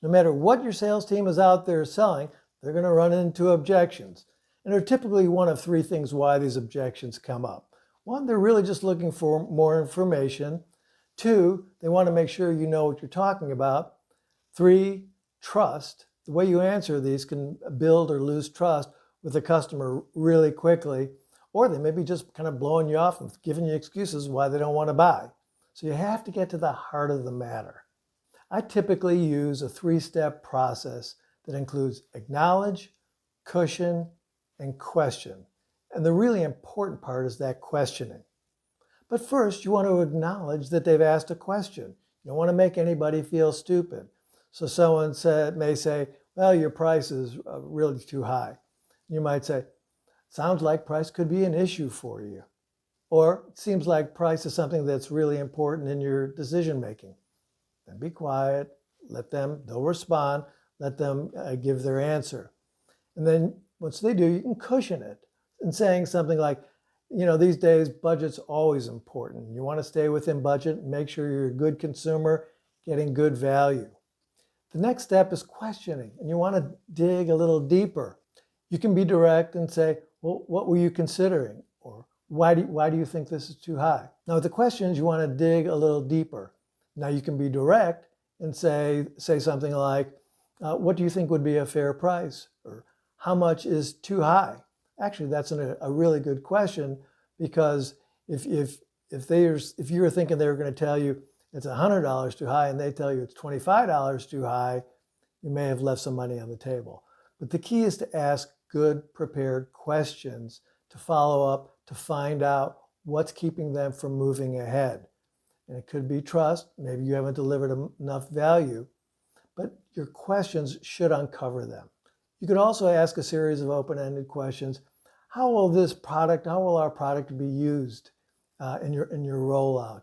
No matter what your sales team is out there selling, they're going to run into objections. And they're typically one of three things why these objections come up. One, they're really just looking for more information. Two, they want to make sure you know what you're talking about. Three, trust. The way you answer these can build or lose trust with the customer really quickly, or they may be just kind of blowing you off and giving you excuses why they don't want to buy. So you have to get to the heart of the matter. I typically use a three-step process that includes acknowledge, cushion, and question. And the really important part is that questioning. But first, you want to acknowledge that they've asked a question. You don't want to make anybody feel stupid. So someone may say, well, your price is really too high. You might say, sounds like price could be an issue for you. Or it seems like price is something that's really important in your decision making. Then be quiet, they'll respond, let them give their answer. And then once they do, you can cushion it and saying something like, these days budget's always important. You want to stay within budget and make sure you're a good consumer, getting good value. The next step is questioning, and you want to dig a little deeper. You can be direct and say, well, what were you considering? Or why do you think this is too high? Now with the questions, you want to dig a little deeper. Now you can be direct and say something like, what do you think would be a fair price? Or how much is too high? Actually, that's a really good question, because if you were thinking they were going to tell you it's $100 too high and they tell you it's $25 too high, you may have left some money on the table. But the key is to ask good prepared questions to follow up, to find out what's keeping them from moving ahead. And it could be trust. Maybe you haven't delivered enough value, but your questions should uncover them. You could also ask a series of open-ended questions. How will our product be used in your rollout?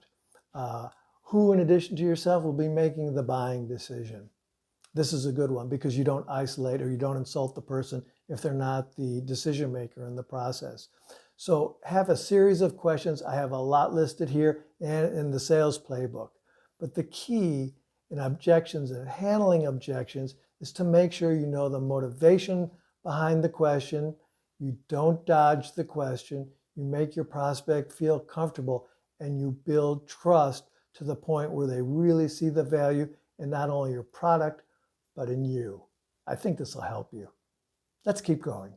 Who, in addition to yourself, will be making the buying decision? This is a good one because you don't isolate or you don't insult the person if they're not the decision maker in the process. So have a series of questions. I have a lot listed here and in the sales playbook. But the key in objections and handling objections is to make sure you know the motivation behind the question. You don't dodge the question. You make your prospect feel comfortable and you build trust to the point where they really see the value in not only your product, but in you. I think this will help you. Let's keep going.